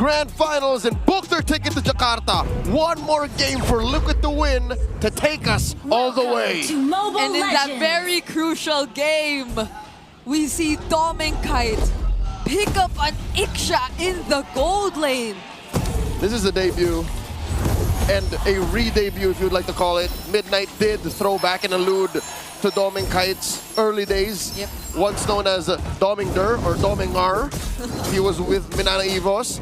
Grand Finals and book their ticket to Jakarta. One more game for Liquid to win to take us all the way. To Mobile And in that Legends. very crucial game, we see Kite pick up an Iksha in the gold lane. This is a debut and a re-debut, if you'd like to call it. Midnight did throw back and allude to Kite's early days. Yep. Once known as Dominger or Domingar. He was with Minana Evos.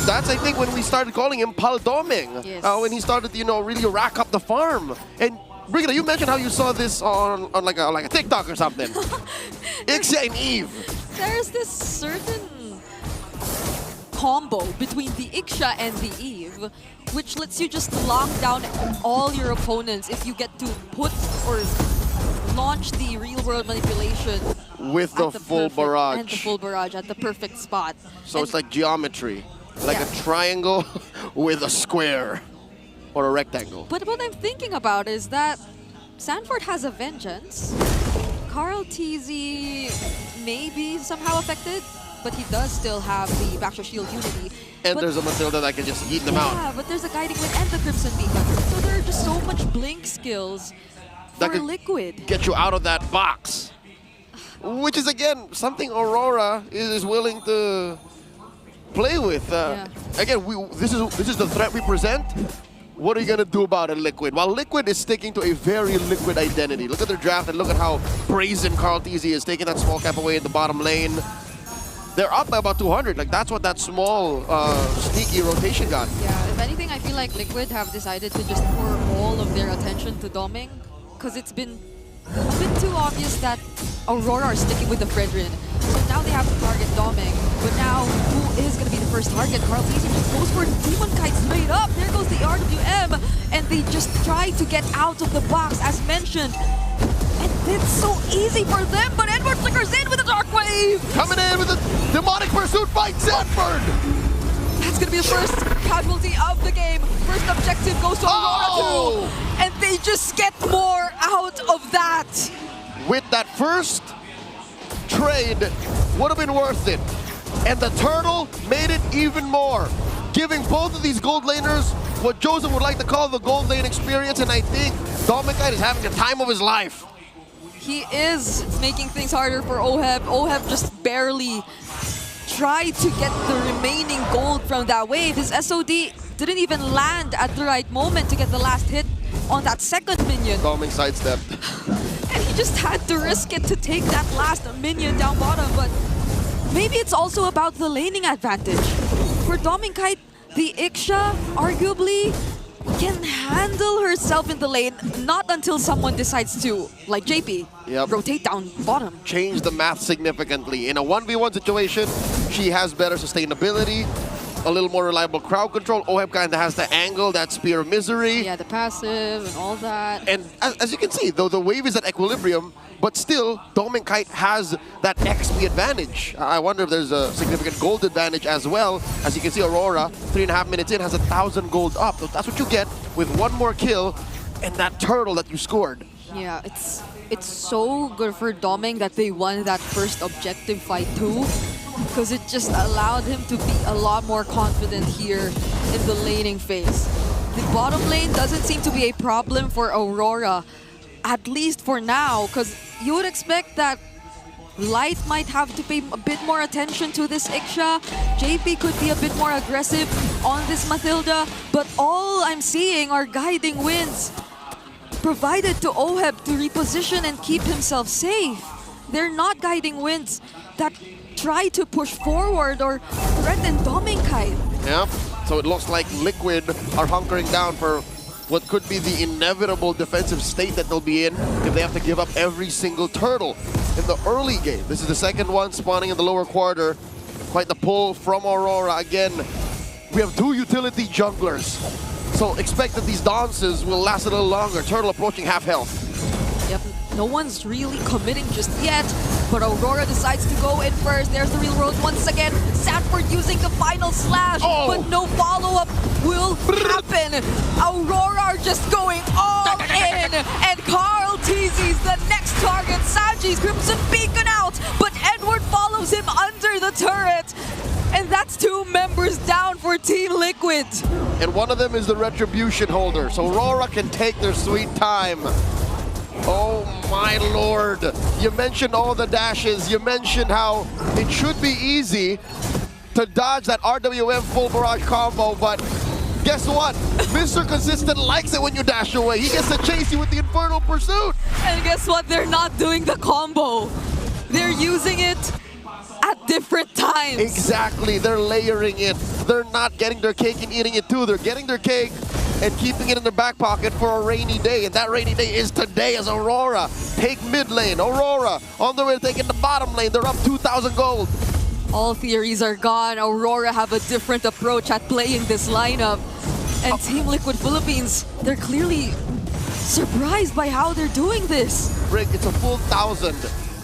That's, I think, when we started calling him Pal Doming. Yes. When he started, you know, really rack up the farm. And Brigida, you mentioned how you saw this on like a TikTok or something. Ixia and Eve. There's this certain combo between the Iksha and the Eve, which lets you just lock down all your opponents if you get to put or launch the real-world manipulation With the at full perfect- barrage. And the full barrage at the perfect spot. So And it's like geometry. Like Yeah. a triangle with a square or a rectangle. But what I'm thinking about is that Sanford has a vengeance. Carl TZ may be somehow affected, but he does still have the Backshow Shield Unity. And But- there's a Matilda that can just eat them out. Yeah, but there's a Guiding Wind and the Crimson Beacon. So there are just so much blink skills That for could Liquid. get you out of that box. Which is, again, something Aurora is willing to play with. Again, this is the threat we present. What are you going to do about it, Liquid? While Liquid is sticking to a very Liquid identity. Look at their draft and look at how brazen Carl TZ is taking that small cap away in the bottom lane. They're up by about 200. Like, that's what that small, sneaky rotation got. Yeah, if anything, I feel like Liquid have decided to just pour all of their attention to Doming, because it's been a bit too obvious that Aurora are sticking with the Fredrin. So now they have to target Doming. But now, who is going to be the first target? Carl TZ just goes for Demon Kite straight up. There goes the RWM. And they just try to get out of the box, as mentioned. And it's so easy for them, but Edward flickers in with a Dark Wave. Coming in with a demonic pursuit by Sanford. That's going to be the first casualty of the game. First objective goes to Aurora too. And they just get more out of that. With that first trade, would have been worth it. And the turtle made it even more, giving both of these gold laners what Joseph would like to call the gold lane experience, and I think Dominic is having the time of his life. He is making things harder for Oheb. Oheb just barely tried to get the remaining gold from that wave. His SOD didn't even land at the right moment to get the last hit on that second minion. Dominic sidestepped. And he just had to risk it to take that last minion down bottom. But maybe it's also about the laning advantage. For Kite, the Iksha arguably can handle herself in the lane, not until someone decides to, like JP, rotate down bottom. Change the math significantly. In a 1v1 situation, she has better sustainability, a little more reliable crowd control. Oheb kind of has the angle, that Spear of Misery. Yeah, the passive and all that. And as you can see, though the wave is at equilibrium, but still, Kite has that XP advantage. I wonder if there's a significant gold advantage as well. As you can see, Aurora, 3.5 minutes in, has 1,000 gold up. So that's what you get with one more kill and that turtle that you scored. Yeah, it's so good for Doming that they won that first objective fight too, because it just allowed him to be a lot more confident here in the laning phase. The bottom lane doesn't seem to be a problem for Aurora, at least for now, because you would expect that Light might have to pay a bit more attention to this Iksha. JP could be a bit more aggressive on this Matilda, but all I'm seeing are guiding winds provided to Oheb to reposition and keep himself safe. They're not guiding winds that try to push forward or threaten Kite. Yeah, so it looks like Liquid are hunkering down for what could be the inevitable defensive state that they'll be in if they have to give up every single turtle in the early game. This is the second one spawning in the lower quarter. Quite the pull from Aurora. Again, we have two utility junglers. So expect that these dances will last a little longer. Turtle approaching half health. Yep, no one's really committing just yet, but Aurora decides to go in first. There's the real world once again. Sanford using the final slash, but no follow-up will happen. Aurora are just going all in, and Carl TZ's the next target. Sanji's Crimson Beacon out, but Edward follows him under the turret. And that That's 2 members down for Team Liquid. And one of them is the Retribution holder, so Aurora can take their sweet time. Oh my lord. You mentioned all the dashes. You mentioned how it should be easy to dodge that RWM full barrage combo, but guess what? Mr. Consistent likes it when you dash away. He gets to chase you with the Infernal Pursuit. And guess what? They're not doing the combo. They're using it at different times. Exactly. They're layering it. They're not getting their cake and eating it too. They're getting their cake and keeping it in their back pocket for a rainy day. And that rainy day is today as Aurora take mid lane. Aurora on their way to taking the bottom lane. They're up 2,000 gold. All theories are gone. Aurora have a different approach at playing this lineup. And Team Liquid Philippines, they're clearly surprised by how they're doing this. Rick, it's a full 1,000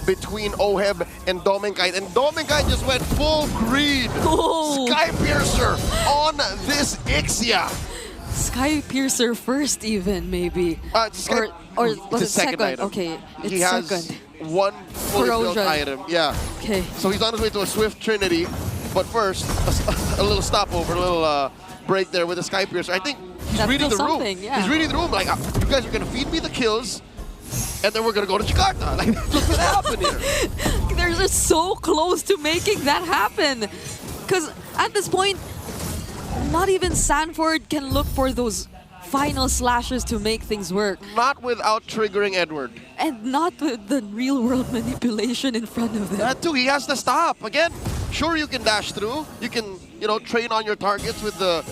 between Oheb and Dominkite. And Dominkite just went full greed. Oh. Sky Piercer on this Ixia. Sky Piercer first even, maybe. Or was it second? Item. Okay, it's he has second. One fully built item. Yeah. Okay. So he's on his way to a Swift Trinity. But first, a little stopover, a little break there with the Sky Piercer. I think he's That's reading the room. yeah. He's reading the room like, you guys are going to feed me the kills, and then we're going to go to Jakarta. Like, what's going to happen here? They're just so close to making that happen. Because at this point, not even Sanford can look for those final slashes to make things work. Not without triggering Edward. And not with the real-world manipulation in front of them. That too, he has to stop. Again, sure you can dash through. You can, train on your targets with the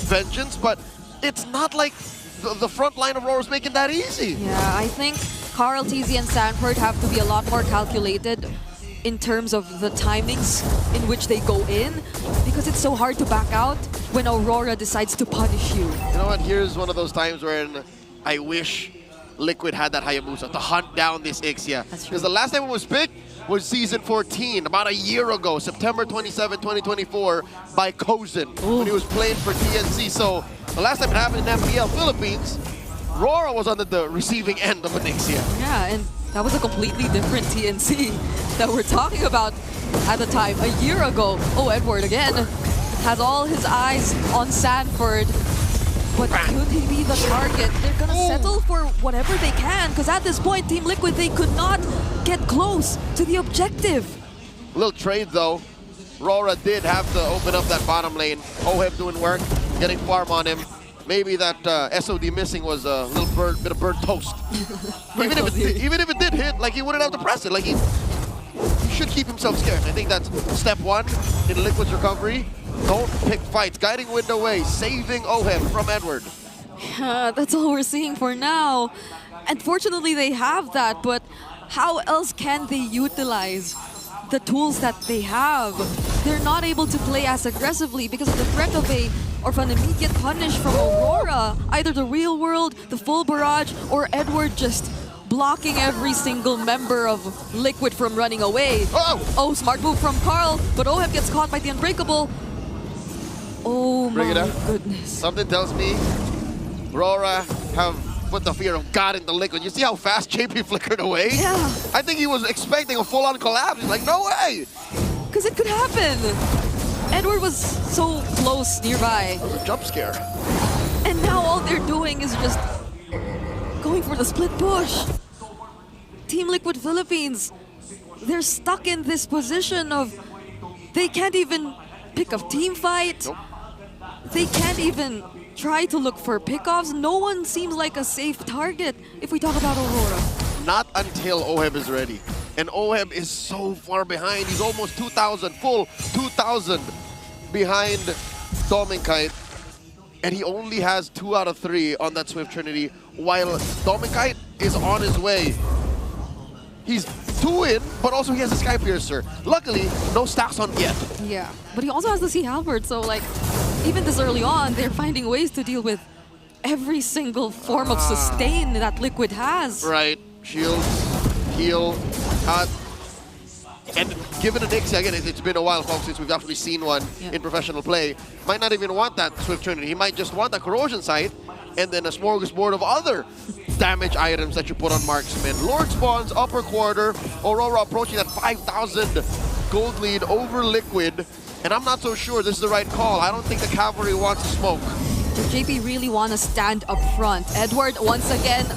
Vengeance, but it's not like the front line of Aurora's making that easy. Yeah, I think Carl, TZ, and Sanford have to be a lot more calculated in terms of the timings in which they go in, because it's so hard to back out when Aurora decides to punish you. You know what? Here's one of those times where I wish Liquid had that Hayabusa to hunt down this Ixia. Because the last time it was picked was Season 14, about a year ago, September 27, 2024, by Kozin, when he was playing for TNC. So the last time it happened in MPL Philippines, Aurora was on the receiving end of an Ixia. Yeah, and that was a completely different TNC that we're talking about at the time. A year ago, Edward again has all his eyes on Sanford. But could he be the target? They're gonna settle for whatever they can, because at this point, Team Liquid, they could not get close to the objective. A little trade though. Aurora did have to open up that bottom lane. Oheb doing work, getting farm on him. Maybe that SOD missing was a little bit of burnt toast. even if it did hit, like he wouldn't have to press it. Like he should keep himself scared. I think that's step one in Liquid's recovery. Don't pick fights. Guiding wind away, saving Oheb from Edward. That's all we're seeing for now. Unfortunately, they have that, but how else can they utilize the tools that they have? They're not able to play as aggressively because of the threat of an immediate punish from Aurora. Either the real world, the full barrage, or Edward just blocking every single member of Liquid from running away. Oh, smart move from Carl, but Oheb gets caught by the Unbreakable. Oh my goodness. Something tells me Aurora have put the fear of God into Liquid. You see how fast JP flickered away? Yeah. I think he was expecting a full-on collapse. He's like, no way! Because it could happen. Edward was so close nearby. That was a jump scare. And now all they're doing is just going for the split push. Team Liquid Philippines, they're stuck in this position of they can't even pick a team fight. Nope. They can't even try to look for pickoffs. No one seems like a safe target if we talk about Aurora. Not until Oheb is ready. And Oheb is so far behind. He's almost 2,000, full 2,000 behind Dominkite. And he only has 2 out of 3 on that Swift Trinity, while Dominkite is on his way. He's 2 in, but also he has a Sky Piercer. Luckily, no stacks on yet. Yeah, but he also has the Sea Halberd, so like, even this early on, they're finding ways to deal with every single form of sustain that Liquid has. Right, shield, heal, and given an Ixia, again, it's been a while, folks, since we've actually seen one in professional play. Might not even want that Swift Trinity. He might just want that Corrosion Sight, and then a smorgasbord of other damage items that you put on Marksman. Lord spawns, upper quarter. Aurora approaching that 5,000 gold lead over Liquid. And I'm not so sure this is the right call. I don't think the cavalry wants to smoke. Does JP really want to stand up front? Edward, once again,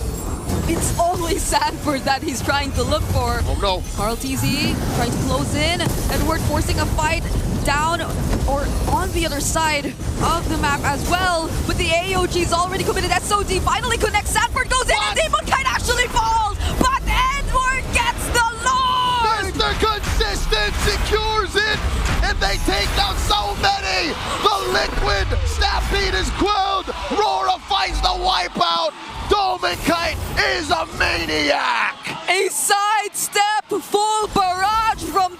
it's always Sanford that he's trying to look for. Oh no. Tlph trying to close in. Edward forcing a fight down or on the other side of the map as well. But the AOG is already committed. SOD finally connects. Sanford goes in and Demon Kite actually falls. But Edward gets the Lord! Mr. Consistent secures it, and they take down so many. The Liquid Stampede is quelled. Aurora finds the wipeout. Kite is a maniac. A sidestep full barrage from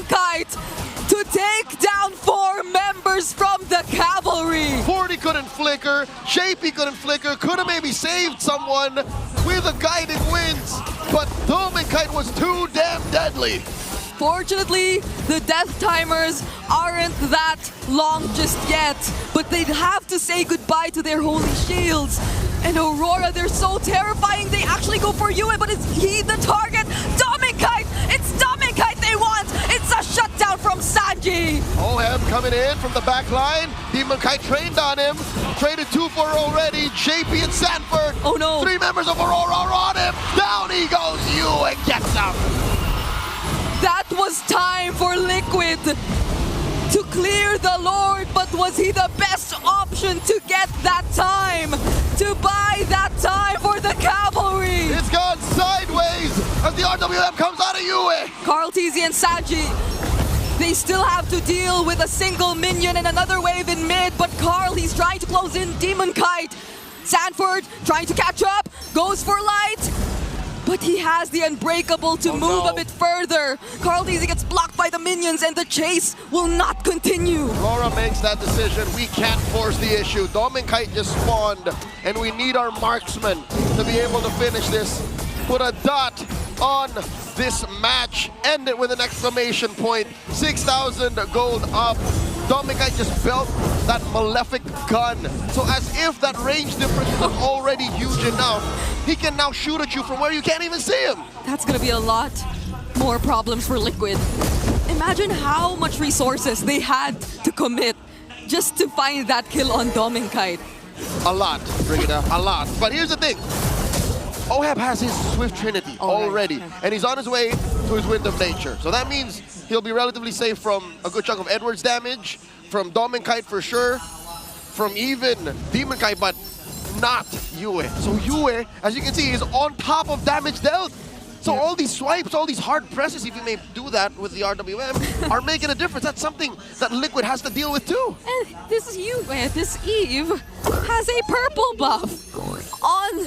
Kite to take down 4 members from the cavalry. 40 couldn't flicker, JP couldn't flicker, could have maybe saved someone with a guiding winds, but Kite was too damn deadly. Fortunately, the death timers aren't that long just yet, but they'd have to say goodbye to their holy shields. And Aurora, they're so terrifying, they actually go for Yue, but is he the target? Kite! It's Kite they want! It's a shutdown from Sanji! Oheb coming in from the back line. Demon Kite trained on him. Traded 2 for already. JP and Sanford. Oh no. 3 members of Aurora are on him. Down he goes. Yue gets him. That was time for Liquid to clear the Lord, but was he the best option to get that time? To buy that time for the cavalry? It's gone sideways as the RWM comes out of Yue. Tlph and Sanji, they still have to deal with a single minion and another wave in mid, but Carl, he's trying to close in Demon Kite. Sanford trying to catch up, goes for light. But he has the Unbreakable to move a bit further. Tlph gets blocked by the minions and the chase will not continue. Aurora makes that decision. We can't force the issue. Kite just spawned and we need our marksman to be able to finish this. Put a dot on this match. End it with an exclamation point. 6,000 gold up. Kite just built that malefic gun. So as if that range difference was already huge enough, he can now shoot at you from where you can't even see him. That's gonna be a lot more problems for Liquid. Imagine how much resources they had to commit just to find that kill on Kite. A lot, Brigida, a lot. But here's the thing. Oheb has his Swift Trinity already, and he's on his way to his Wind of Nature. So that means he'll be relatively safe from a good chunk of Edward's damage, from Kite for sure, from even Demon Kite, but not Yue. So Yue, as you can see, is on top of damage dealt. So all these swipes, all these hard presses, if you may do that with the RWM, are making a difference. That's something that Liquid has to deal with too. And this Yue, this Eve, has a purple buff on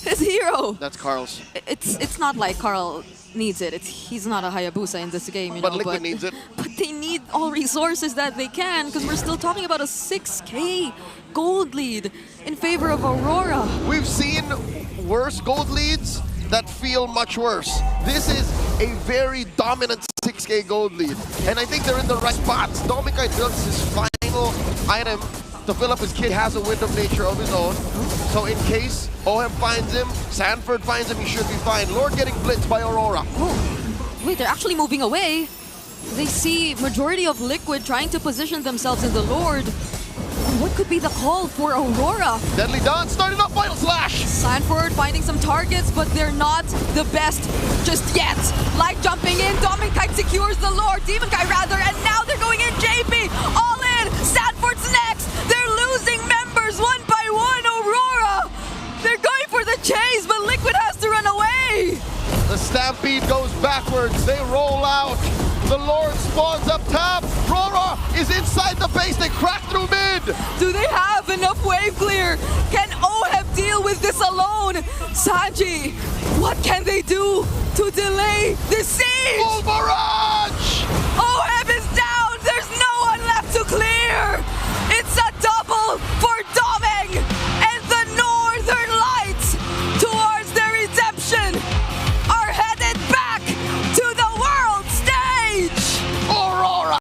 his hero. That's Carl's. It's not like Carl needs it. He's not a Hayabusa in this game, you know. But Liquid needs it. But they need all resources that they can, because we're still talking about a 6K gold lead in favor of Aurora. We've seen worse gold leads that feel much worse. This is a very dominant 6K gold lead, and I think they're in the right spots. Kite builds his final item to fill up his kit, has a Wind of Nature of his own. So in case Oheb finds him, Sanford finds him, he should be fine. Lord getting blitzed by Aurora. Oh, wait, they're actually moving away. They see majority of Liquid trying to position themselves in the Lord. What could be the call for Aurora? Deadly Dawn started up Vital Slash. Sanford finding some targets, but they're not the best just yet. Light jumping in, Kite secures the Lord, Demon Kite rather, and now they're going in, JP, all in, Sanford's next. They're losing members one by one, Aurora. They're going for the chase, but Liquid has to run away. The Stampede goes backwards, they roll out. The Lord spawns up top. Aurora is inside the base. They crack through mid. Do they have enough wave clear? Can Oheb deal with this alone? Sanji, what can they do to delay the siege? Full barrage!